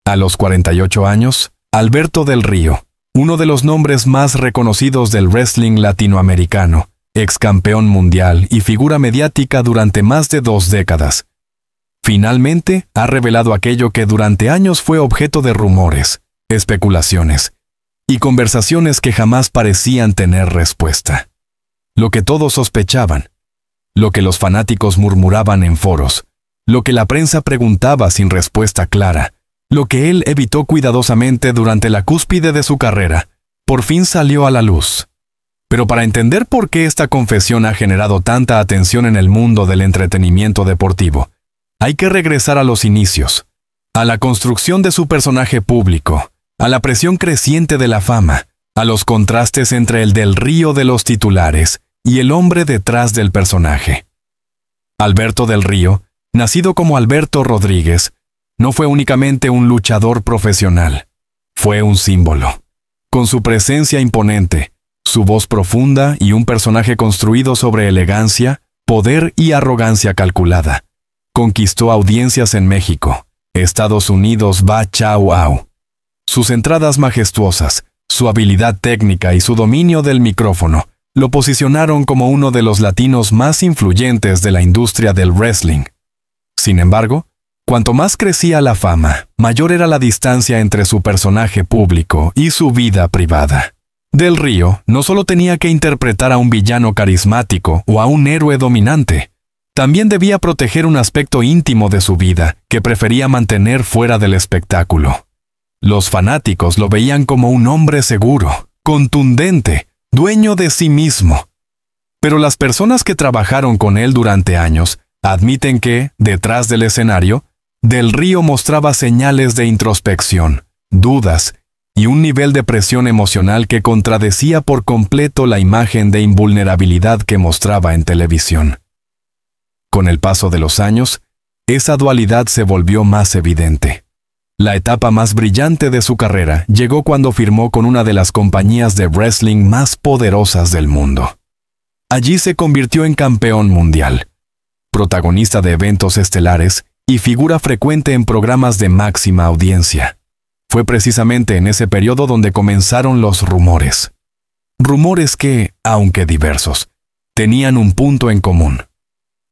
A los 48 años, Alberto del Río, uno de los nombres más reconocidos del wrestling latinoamericano, ex campeón mundial y figura mediática durante más de 2 décadas, finalmente ha revelado aquello que durante años fue objeto de rumores, especulaciones y conversaciones que jamás parecían tener respuesta. Lo que todos sospechaban, lo que los fanáticos murmuraban en foros, lo que la prensa preguntaba sin respuesta clara, lo que él evitó cuidadosamente durante la cúspide de su carrera, por fin salió a la luz. Pero para entender por qué esta confesión ha generado tanta atención en el mundo del entretenimiento deportivo, hay que regresar a los inicios, a la construcción de su personaje público, a la presión creciente de la fama, a los contrastes entre el Del Río de los titulares y el hombre detrás del personaje. Alberto del Río, nacido como Alberto Rodríguez, no fue únicamente un luchador profesional, fue un símbolo. Con su presencia imponente, su voz profunda y un personaje construido sobre elegancia, poder y arrogancia calculada, conquistó audiencias en México, Estados Unidos, Chau Au. Sus entradas majestuosas, su habilidad técnica y su dominio del micrófono lo posicionaron como uno de los latinos más influyentes de la industria del wrestling. Sin embargo, cuanto más crecía la fama, mayor era la distancia entre su personaje público y su vida privada. Del Río no solo tenía que interpretar a un villano carismático o a un héroe dominante, también debía proteger un aspecto íntimo de su vida que prefería mantener fuera del espectáculo. Los fanáticos lo veían como un hombre seguro, contundente, dueño de sí mismo. Pero las personas que trabajaron con él durante años admiten que, detrás del escenario, Del Río mostraba señales de introspección, dudas y un nivel de presión emocional que contradecía por completo la imagen de invulnerabilidad que mostraba en televisión. Con el paso de los años, esa dualidad se volvió más evidente. La etapa más brillante de su carrera llegó cuando firmó con una de las compañías de wrestling más poderosas del mundo. Allí se convirtió en campeón mundial, protagonista de eventos estelares y figura frecuente en programas de máxima audiencia. Fue precisamente en ese periodo donde comenzaron los rumores. Rumores que, aunque diversos, tenían un punto en común: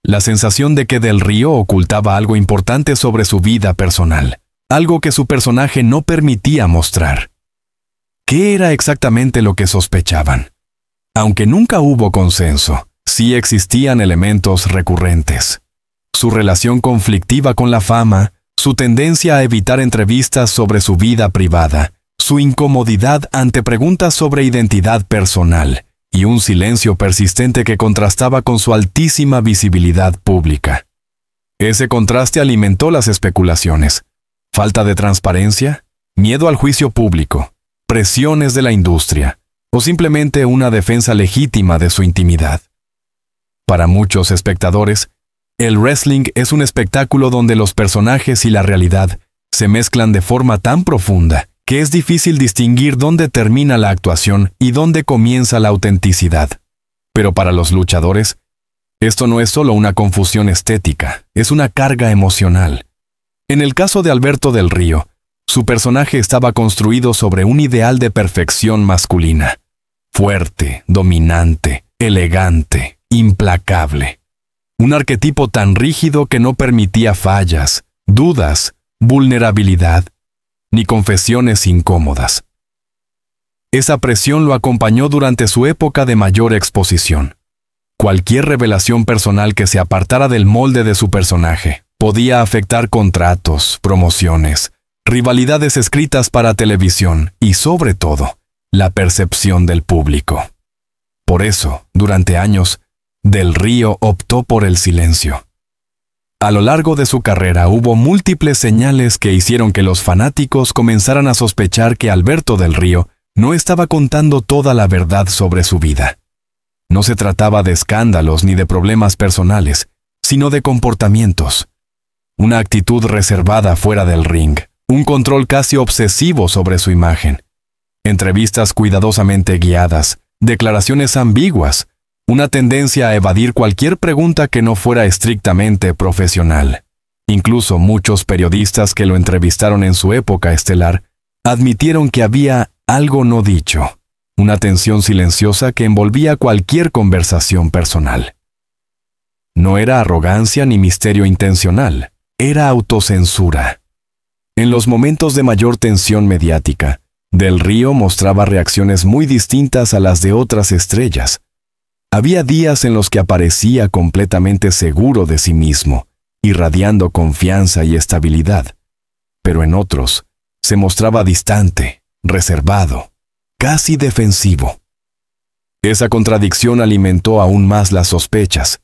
la sensación de que Del Río ocultaba algo importante sobre su vida personal, algo que su personaje no permitía mostrar. ¿Qué era exactamente lo que sospechaban? Aunque nunca hubo consenso, sí existían elementos recurrentes. Su relación conflictiva con la fama, su tendencia a evitar entrevistas sobre su vida privada, su incomodidad ante preguntas sobre identidad personal y un silencio persistente que contrastaba con su altísima visibilidad pública. Ese contraste alimentó las especulaciones. Falta de transparencia, miedo al juicio público, presiones de la industria o simplemente una defensa legítima de su intimidad. Para muchos espectadores, el wrestling es un espectáculo donde los personajes y la realidad se mezclan de forma tan profunda que es difícil distinguir dónde termina la actuación y dónde comienza la autenticidad. Pero para los luchadores, esto no es solo una confusión estética, es una carga emocional. En el caso de Alberto del Río, su personaje estaba construido sobre un ideal de perfección masculina: fuerte, dominante, elegante, implacable. Un arquetipo tan rígido que no permitía fallas, dudas, vulnerabilidad, ni confesiones incómodas. Esa presión lo acompañó durante su época de mayor exposición. Cualquier revelación personal que se apartara del molde de su personaje podía afectar contratos, promociones, rivalidades escritas para televisión y, sobre todo, la percepción del público. Por eso, durante años, Del Río optó por el silencio. A lo largo de su carrera hubo múltiples señales que hicieron que los fanáticos comenzaran a sospechar que Alberto del Río no estaba contando toda la verdad sobre su vida. No se trataba de escándalos ni de problemas personales, sino de comportamientos. Una actitud reservada fuera del ring, un control casi obsesivo sobre su imagen, entrevistas cuidadosamente guiadas, declaraciones ambiguas, una tendencia a evadir cualquier pregunta que no fuera estrictamente profesional. Incluso muchos periodistas que lo entrevistaron en su época estelar admitieron que había algo no dicho, una tensión silenciosa que envolvía cualquier conversación personal. No era arrogancia ni misterio intencional, era autocensura. En los momentos de mayor tensión mediática, Del Río mostraba reacciones muy distintas a las de otras estrellas. Había días en los que aparecía completamente seguro de sí mismo, irradiando confianza y estabilidad, pero en otros se mostraba distante, reservado, casi defensivo. Esa contradicción alimentó aún más las sospechas.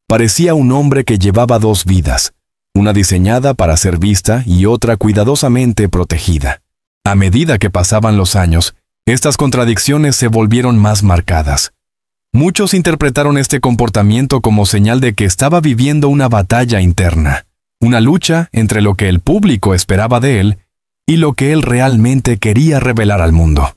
Parecía un hombre que llevaba dos vidas, una diseñada para ser vista y otra cuidadosamente protegida. A medida que pasaban los años, estas contradicciones se volvieron más marcadas. Muchos interpretaron este comportamiento como señal de que estaba viviendo una batalla interna, una lucha entre lo que el público esperaba de él y lo que él realmente quería revelar al mundo.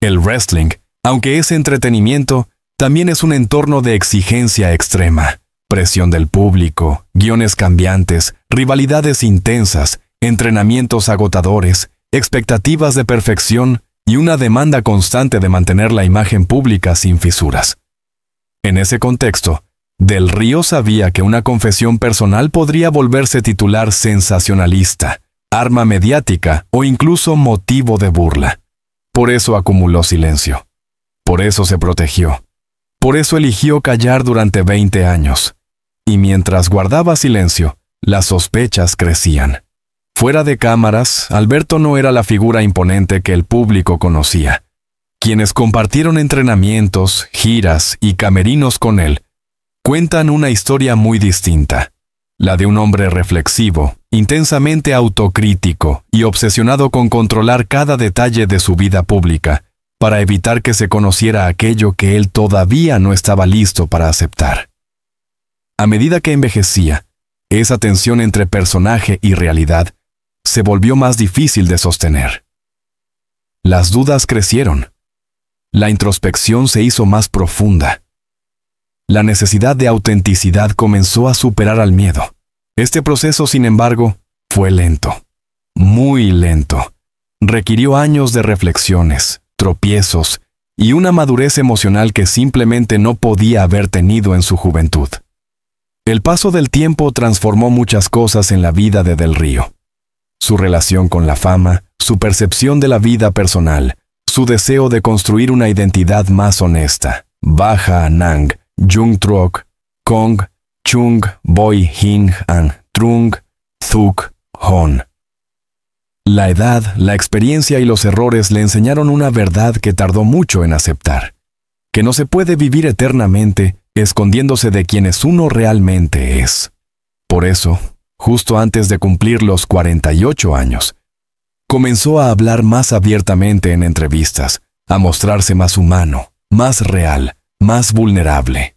El wrestling, aunque es entretenimiento, también es un entorno de exigencia extrema, presión del público, guiones cambiantes, rivalidades intensas, entrenamientos agotadores, expectativas de perfección y una demanda constante de mantener la imagen pública sin fisuras. En ese contexto, Del Río sabía que una confesión personal podría volverse titular sensacionalista, arma mediática o incluso motivo de burla. Por eso acumuló silencio. Por eso se protegió. Por eso eligió callar durante 20 años. Y mientras guardaba silencio, las sospechas crecían. Fuera de cámaras, Alberto no era la figura imponente que el público conocía. Quienes compartieron entrenamientos, giras y camerinos con él, cuentan una historia muy distinta, la de un hombre reflexivo, intensamente autocrítico y obsesionado con controlar cada detalle de su vida pública, para evitar que se conociera aquello que él todavía no estaba listo para aceptar. A medida que envejecía, esa tensión entre personaje y realidad se volvió más difícil de sostener. Las dudas crecieron. La introspección se hizo más profunda. La necesidad de autenticidad comenzó a superar al miedo. Este proceso, sin embargo, fue lento. Muy lento. Requirió años de reflexiones, tropiezos y una madurez emocional que simplemente no podía haber tenido en su juventud. El paso del tiempo transformó muchas cosas en la vida de Del Río. Su relación con la fama, su percepción de la vida personal, su deseo de construir una identidad más honesta. Baja Nang, Jung Trok, Kong, Chung, Boy Hing An, Trung, Thuk, Hon. La edad, la experiencia y los errores le enseñaron una verdad que tardó mucho en aceptar, que no se puede vivir eternamente escondiéndose de quienes uno realmente es. Por eso, justo antes de cumplir los 48 años, comenzó a hablar más abiertamente en entrevistas, a mostrarse más humano, más real, más vulnerable.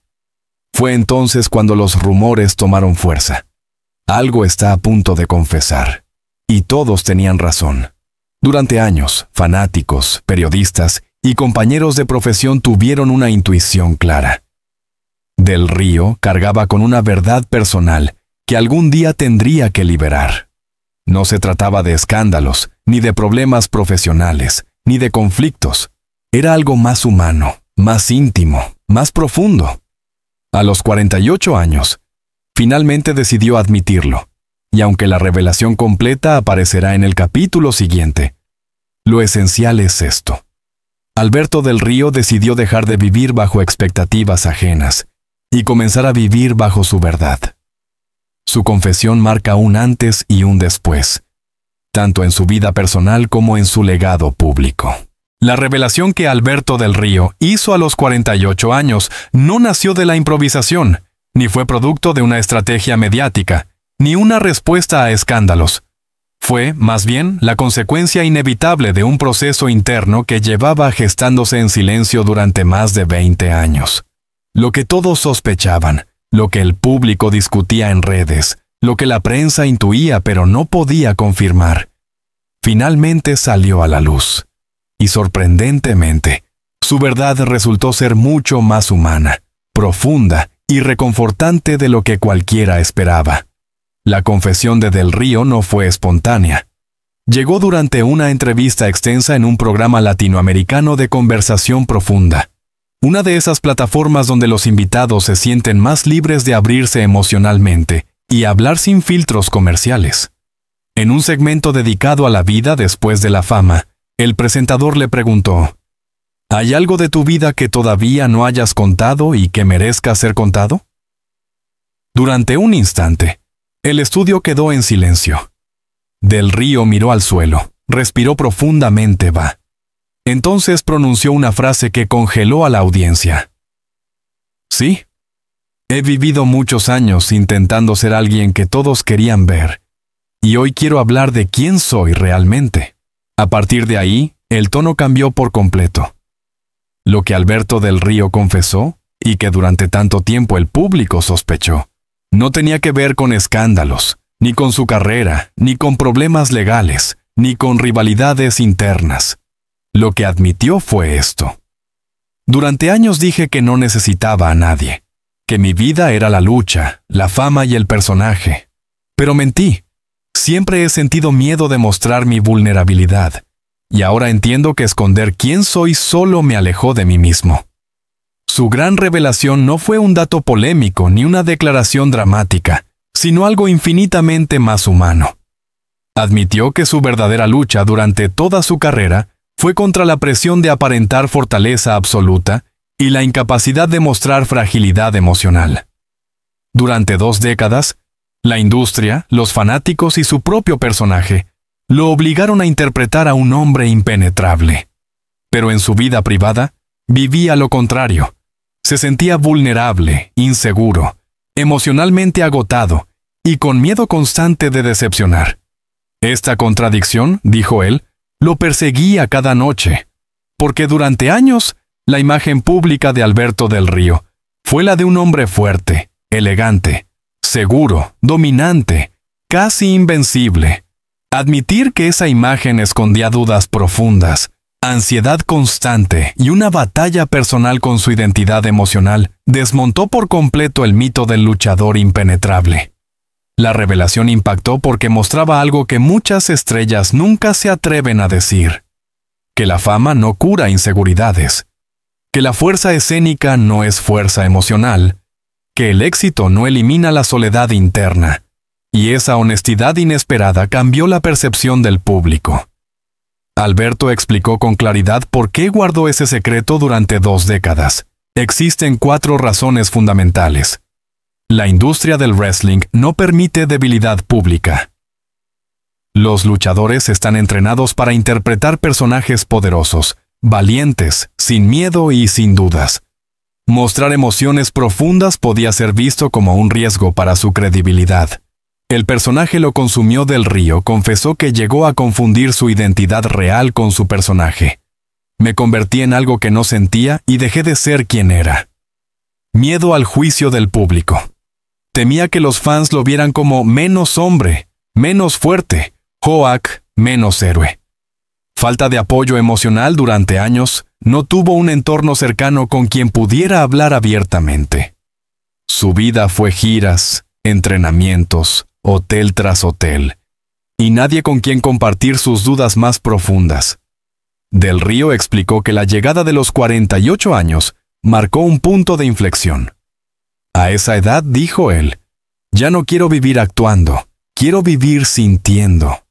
Fue entonces cuando los rumores tomaron fuerza. Algo está a punto de confesar. Y todos tenían razón. Durante años, fanáticos, periodistas y compañeros de profesión tuvieron una intuición clara. Del Río cargaba con una verdad personal que algún día tendría que liberar. No se trataba de escándalos, ni de problemas profesionales, ni de conflictos. Era algo más humano, más íntimo, más profundo. A los 48 años, finalmente decidió admitirlo, y aunque la revelación completa aparecerá en el capítulo siguiente, lo esencial es esto. Alberto Del Río decidió dejar de vivir bajo expectativas ajenas y comenzar a vivir bajo su verdad. Su confesión marca un antes y un después, tanto en su vida personal como en su legado público. La revelación que Alberto Del Río hizo a los 48 años no nació de la improvisación, ni fue producto de una estrategia mediática, ni una respuesta a escándalos. Fue, más bien, la consecuencia inevitable de un proceso interno que llevaba gestándose en silencio durante más de 20 años. Lo que todos sospechaban, lo que el público discutía en redes, lo que la prensa intuía pero no podía confirmar, finalmente salió a la luz. Y sorprendentemente, su verdad resultó ser mucho más humana, profunda y reconfortante de lo que cualquiera esperaba. La confesión de Del Río no fue espontánea. Llegó durante una entrevista extensa en un programa latinoamericano de conversación profunda. Una de esas plataformas donde los invitados se sienten más libres de abrirse emocionalmente y hablar sin filtros comerciales. En un segmento dedicado a la vida después de la fama, el presentador le preguntó: ¿hay algo de tu vida que todavía no hayas contado y que merezca ser contado? Durante un instante, el estudio quedó en silencio. Del Río miró al suelo, respiró profundamente. Entonces pronunció una frase que congeló a la audiencia. Sí, he vivido muchos años intentando ser alguien que todos querían ver, y hoy quiero hablar de quién soy realmente. A partir de ahí, el tono cambió por completo. Lo que Alberto Del Río confesó, y que durante tanto tiempo el público sospechó, no tenía que ver con escándalos, ni con su carrera, ni con problemas legales, ni con rivalidades internas. Lo que admitió fue esto: durante años dije que no necesitaba a nadie, que mi vida era la lucha, la fama y el personaje. Pero mentí. Siempre he sentido miedo de mostrar mi vulnerabilidad, y ahora entiendo que esconder quién soy solo me alejó de mí mismo. Su gran revelación no fue un dato polémico ni una declaración dramática, sino algo infinitamente más humano. Admitió que su verdadera lucha durante toda su carrera fue contra la presión de aparentar fortaleza absoluta y la incapacidad de mostrar fragilidad emocional. Durante 2 décadas, la industria, los fanáticos y su propio personaje lo obligaron a interpretar a un hombre impenetrable. Pero en su vida privada, vivía lo contrario. Se sentía vulnerable, inseguro, emocionalmente agotado y con miedo constante de decepcionar. Esta contradicción, dijo él, lo perseguía cada noche, porque durante años la imagen pública de Alberto Del Río fue la de un hombre fuerte, elegante, seguro, dominante, casi invencible. Admitir que esa imagen escondía dudas profundas, ansiedad constante y una batalla personal con su identidad emocional desmontó por completo el mito del luchador impenetrable. La revelación impactó porque mostraba algo que muchas estrellas nunca se atreven a decir: que la fama no cura inseguridades, que la fuerza escénica no es fuerza emocional, que el éxito no elimina la soledad interna, y esa honestidad inesperada cambió la percepción del público. Alberto explicó con claridad por qué guardó ese secreto durante 2 décadas. Existen 4 razones fundamentales. La industria del wrestling no permite debilidad pública. Los luchadores están entrenados para interpretar personajes poderosos, valientes, sin miedo y sin dudas. Mostrar emociones profundas podía ser visto como un riesgo para su credibilidad. El personaje lo consumió. Del Río confesó que llegó a confundir su identidad real con su personaje. Me convertí en algo que no sentía y dejé de ser quien era. Miedo al juicio del público. Temía que los fans lo vieran como menos hombre, menos fuerte, Hoak, menos héroe. Falta de apoyo emocional. Durante años, no tuvo un entorno cercano con quien pudiera hablar abiertamente. Su vida fue giras, entrenamientos, hotel tras hotel, y nadie con quien compartir sus dudas más profundas. Del Río explicó que la llegada de los 48 años marcó un punto de inflexión. A esa edad, dijo él, ya no quiero vivir actuando, quiero vivir sintiendo.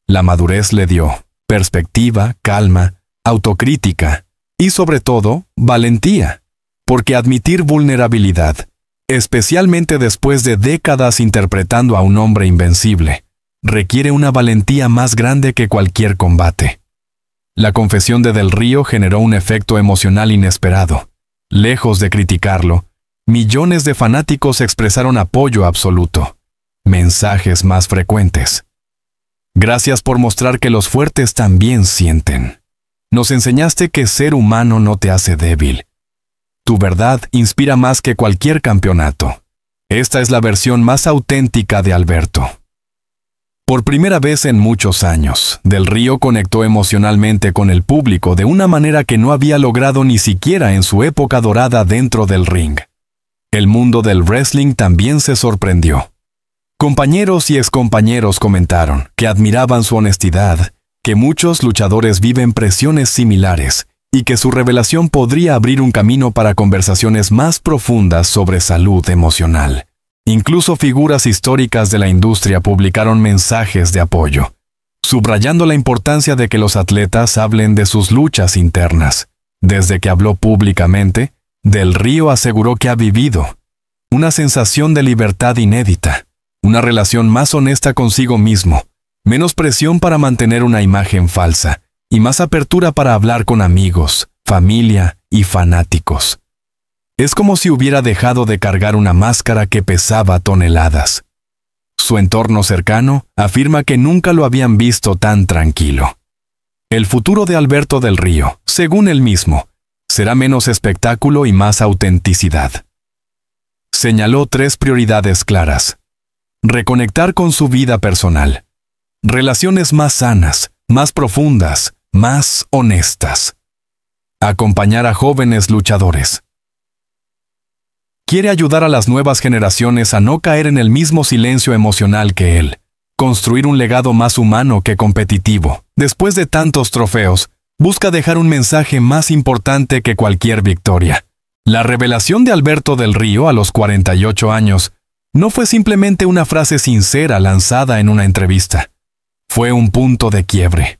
La madurez le dio perspectiva, calma, autocrítica y, sobre todo, valentía, porque admitir vulnerabilidad, especialmente después de décadas interpretando a un hombre invencible, requiere una valentía más grande que cualquier combate. La confesión de Del Río generó un efecto emocional inesperado. Lejos de criticarlo, millones de fanáticos expresaron apoyo absoluto. Mensajes más frecuentes: gracias por mostrar que los fuertes también sienten. Nos enseñaste que ser humano no te hace débil. Tu verdad inspira más que cualquier campeonato. Esta es la versión más auténtica de Alberto. Por primera vez en muchos años, Del Río conectó emocionalmente con el público de una manera que no había logrado ni siquiera en su época dorada dentro del ring. El mundo del wrestling también se sorprendió. Compañeros y excompañeros comentaron que admiraban su honestidad, que muchos luchadores viven presiones similares y que su revelación podría abrir un camino para conversaciones más profundas sobre salud emocional. Incluso figuras históricas de la industria publicaron mensajes de apoyo, subrayando la importancia de que los atletas hablen de sus luchas internas. Desde que habló públicamente, Del Río aseguró que ha vivido una sensación de libertad inédita, una relación más honesta consigo mismo, menos presión para mantener una imagen falsa y más apertura para hablar con amigos, familia y fanáticos. Es como si hubiera dejado de cargar una máscara que pesaba toneladas. Su entorno cercano afirma que nunca lo habían visto tan tranquilo. El futuro de Alberto Del Río, según él mismo, será menos espectáculo y más autenticidad. Señaló 3 prioridades claras: reconectar con su vida personal, relaciones más sanas, más profundas, más honestas, acompañar a jóvenes luchadores. Quiere ayudar a las nuevas generaciones a no caer en el mismo silencio emocional que él, construir un legado más humano que competitivo. Después de tantos trofeos, busca dejar un mensaje más importante que cualquier victoria. La revelación de Alberto Del Río a los 48 años no fue simplemente una frase sincera lanzada en una entrevista. Fue un punto de quiebre.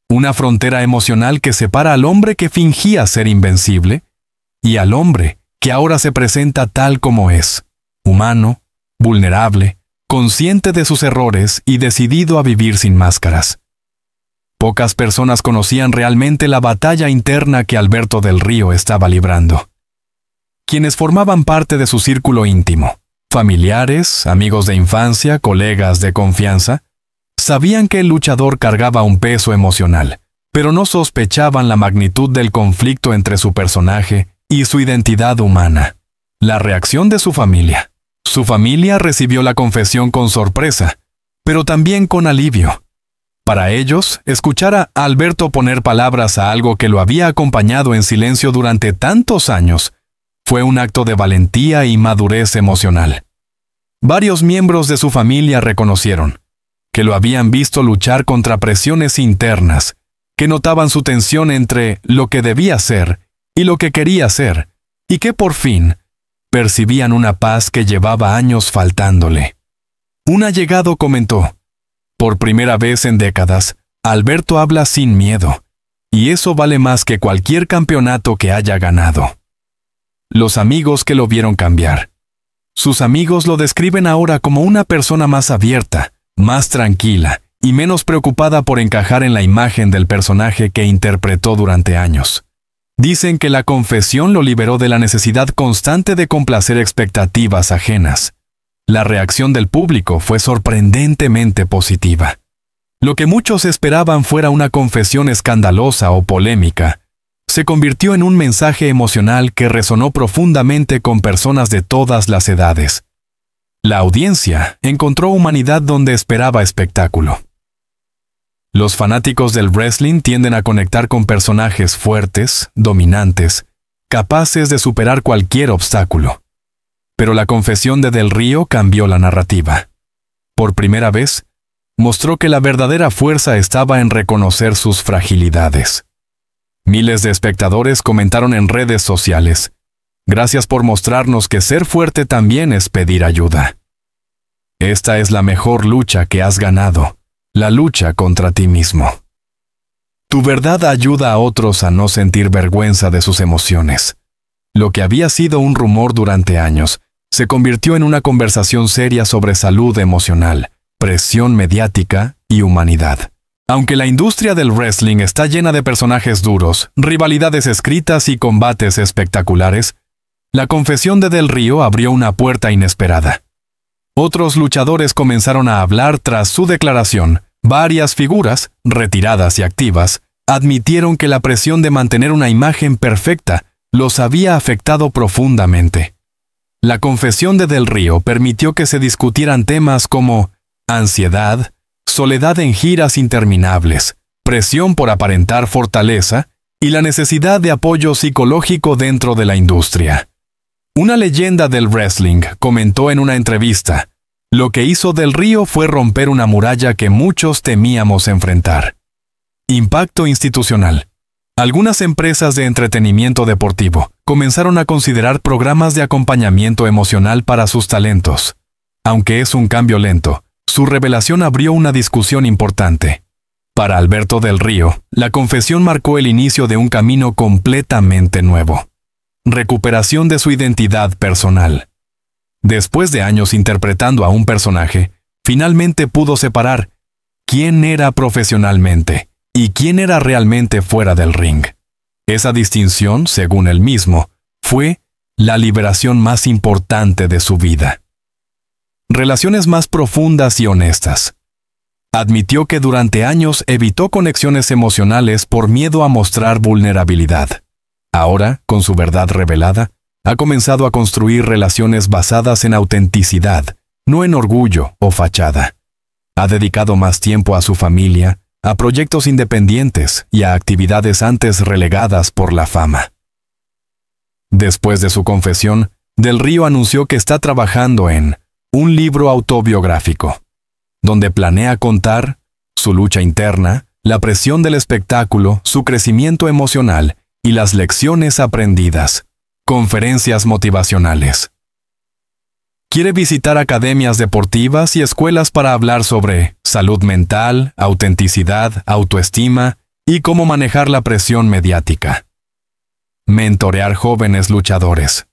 Una frontera emocional que separa al hombre que fingía ser invencible y al hombre que ahora se presenta tal como es, humano, vulnerable, consciente de sus errores y decidido a vivir sin máscaras. Pocas personas conocían realmente la batalla interna que Alberto Del Río estaba librando. Quienes formaban parte de su círculo íntimo, familiares, amigos de infancia, colegas de confianza, sabían que el luchador cargaba un peso emocional, pero no sospechaban la magnitud del conflicto entre su personaje y su identidad humana. La reacción de su familia. Su familia recibió la confesión con sorpresa, pero también con alivio. Para ellos, escuchar a Alberto poner palabras a algo que lo había acompañado en silencio durante tantos años fue un acto de valentía y madurez emocional. Varios miembros de su familia reconocieron que lo habían visto luchar contra presiones internas, que notaban su tensión entre lo que debía ser y lo que quería ser, y que por fin percibían una paz que llevaba años faltándole. Un allegado comentó: por primera vez en décadas, Alberto habla sin miedo, y eso vale más que cualquier campeonato que haya ganado. Los amigos que lo vieron cambiar. Sus amigos lo describen ahora como una persona más abierta, más tranquila y menos preocupada por encajar en la imagen del personaje que interpretó durante años. Dicen que la confesión lo liberó de la necesidad constante de complacer expectativas ajenas. La reacción del público fue sorprendentemente positiva. Lo que muchos esperaban fuera una confesión escandalosa o polémica, se convirtió en un mensaje emocional que resonó profundamente con personas de todas las edades. La audiencia encontró humanidad donde esperaba espectáculo. Los fanáticos del wrestling tienden a conectar con personajes fuertes, dominantes, capaces de superar cualquier obstáculo. Pero la confesión de Del Río cambió la narrativa. Por primera vez, mostró que la verdadera fuerza estaba en reconocer sus fragilidades. Miles de espectadores comentaron en redes sociales: gracias por mostrarnos que ser fuerte también es pedir ayuda. Esta es la mejor lucha que has ganado, la lucha contra ti mismo. Tu verdad ayuda a otros a no sentir vergüenza de sus emociones. Lo que había sido un rumor durante años, se convirtió en una conversación seria sobre salud emocional, presión mediática y humanidad. Aunque la industria del wrestling está llena de personajes duros, rivalidades escritas y combates espectaculares, la confesión de Del Río abrió una puerta inesperada. Otros luchadores comenzaron a hablar tras su declaración. Varias figuras, retiradas y activas, admitieron que la presión de mantener una imagen perfecta los había afectado profundamente. La confesión de Del Río permitió que se discutieran temas como ansiedad, soledad en giras interminables, presión por aparentar fortaleza y la necesidad de apoyo psicológico dentro de la industria. Una leyenda del wrestling comentó en una entrevista: Lo que hizo Del Río fue romper una muralla que muchos temíamos enfrentar. Impacto institucional. Algunas empresas de entretenimiento deportivo comenzaron a considerar programas de acompañamiento emocional para sus talentos. Aunque es un cambio lento, su revelación abrió una discusión importante. Para Alberto Del Río, la confesión marcó el inicio de un camino completamente nuevo. Recuperación de su identidad personal. Después de años interpretando a un personaje, finalmente pudo separar quién era profesionalmente y quién era realmente fuera del ring. Esa distinción, según él mismo, fue la liberación más importante de su vida. Relaciones más profundas y honestas. Admitió que durante años evitó conexiones emocionales por miedo a mostrar vulnerabilidad. Ahora, con su verdad revelada, ha comenzado a construir relaciones basadas en autenticidad, no en orgullo o fachada. Ha dedicado más tiempo a su familia, a proyectos independientes y a actividades antes relegadas por la fama. Después de su confesión, Del Río anunció que está trabajando en un libro autobiográfico, donde planea contar su lucha interna, la presión del espectáculo, su crecimiento emocional y las lecciones aprendidas. Conferencias motivacionales. Quiere visitar academias deportivas y escuelas para hablar sobre salud mental, autenticidad, autoestima y cómo manejar la presión mediática. Mentorear jóvenes luchadores.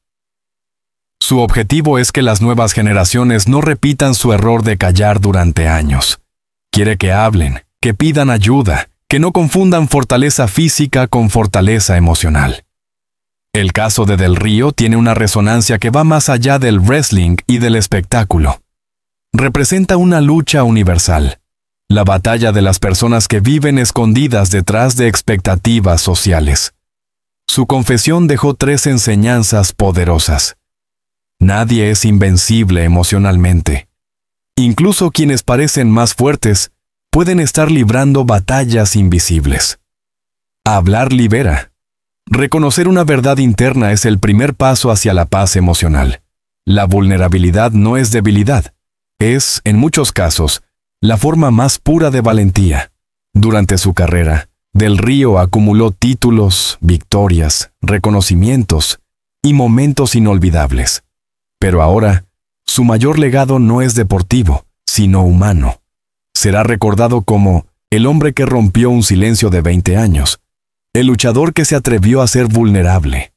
Su objetivo es que las nuevas generaciones no repitan su error de callar durante años. Quiere que hablen, que pidan ayuda, que no confundan fortaleza física con fortaleza emocional. El caso de Del Río tiene una resonancia que va más allá del wrestling y del espectáculo. Representa una lucha universal, la batalla de las personas que viven escondidas detrás de expectativas sociales. Su confesión dejó 3 enseñanzas poderosas. Nadie es invencible emocionalmente. Incluso quienes parecen más fuertes pueden estar librando batallas invisibles. Hablar libera. Reconocer una verdad interna es el primer paso hacia la paz emocional. La vulnerabilidad no es debilidad. Es, en muchos casos, la forma más pura de valentía. Durante su carrera, Del Río acumuló títulos, victorias, reconocimientos y momentos inolvidables. Pero ahora, su mayor legado no es deportivo, sino humano. Será recordado como el hombre que rompió un silencio de 20 años, el luchador que se atrevió a ser vulnerable,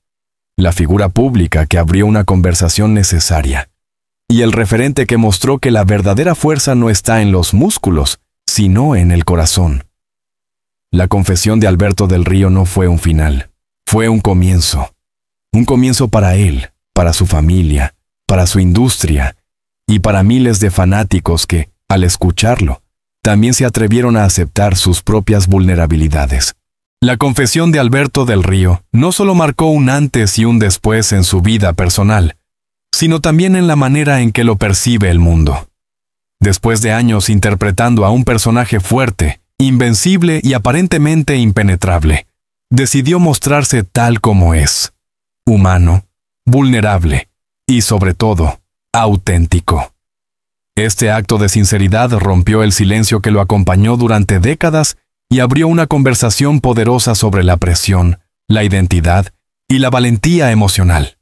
la figura pública que abrió una conversación necesaria, y el referente que mostró que la verdadera fuerza no está en los músculos, sino en el corazón. La confesión de Alberto Del Río no fue un final, fue un comienzo para él, para su familia, para su industria y para miles de fanáticos que, al escucharlo, también se atrevieron a aceptar sus propias vulnerabilidades. La confesión de Alberto Del Río no solo marcó un antes y un después en su vida personal, sino también en la manera en que lo percibe el mundo. Después de años interpretando a un personaje fuerte, invencible y aparentemente impenetrable, decidió mostrarse tal como es, humano, vulnerable y, sobre todo, auténtico. Este acto de sinceridad rompió el silencio que lo acompañó durante décadas y abrió una conversación poderosa sobre la presión, la identidad y la valentía emocional.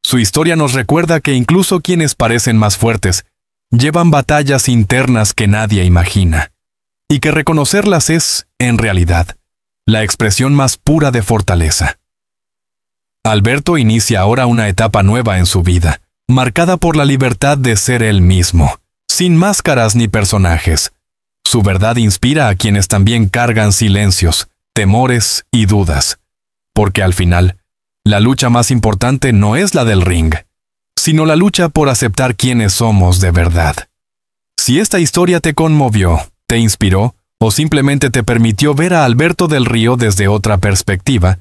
Su historia nos recuerda que incluso quienes parecen más fuertes llevan batallas internas que nadie imagina, y que reconocerlas es, en realidad, la expresión más pura de fortaleza. Alberto inicia ahora una etapa nueva en su vida, marcada por la libertad de ser él mismo, sin máscaras ni personajes. Su verdad inspira a quienes también cargan silencios, temores y dudas, porque al final, la lucha más importante no es la del ring, sino la lucha por aceptar quiénes somos de verdad. Si esta historia te conmovió, te inspiró o simplemente te permitió ver a Alberto Del Río desde otra perspectiva,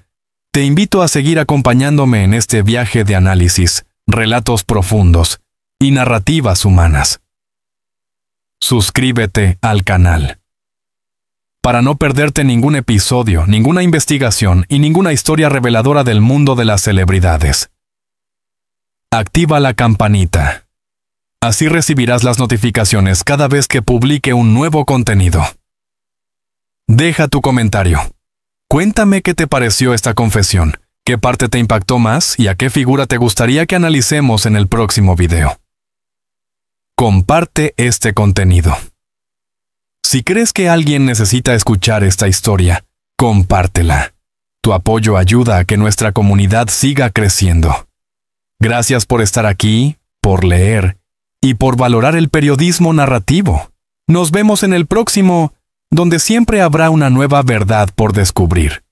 te invito a seguir acompañándome en este viaje de análisis, relatos profundos y narrativas humanas. Suscríbete al canal para no perderte ningún episodio, ninguna investigación y ninguna historia reveladora del mundo de las celebridades. Activa la campanita. Así recibirás las notificaciones cada vez que publique un nuevo contenido. Deja tu comentario. Cuéntame qué te pareció esta confesión, qué parte te impactó más y a qué figura te gustaría que analicemos en el próximo video. Comparte este contenido. Si crees que alguien necesita escuchar esta historia, compártela. Tu apoyo ayuda a que nuestra comunidad siga creciendo. Gracias por estar aquí, por leer y por valorar el periodismo narrativo. Nos vemos en el próximo, donde siempre habrá una nueva verdad por descubrir.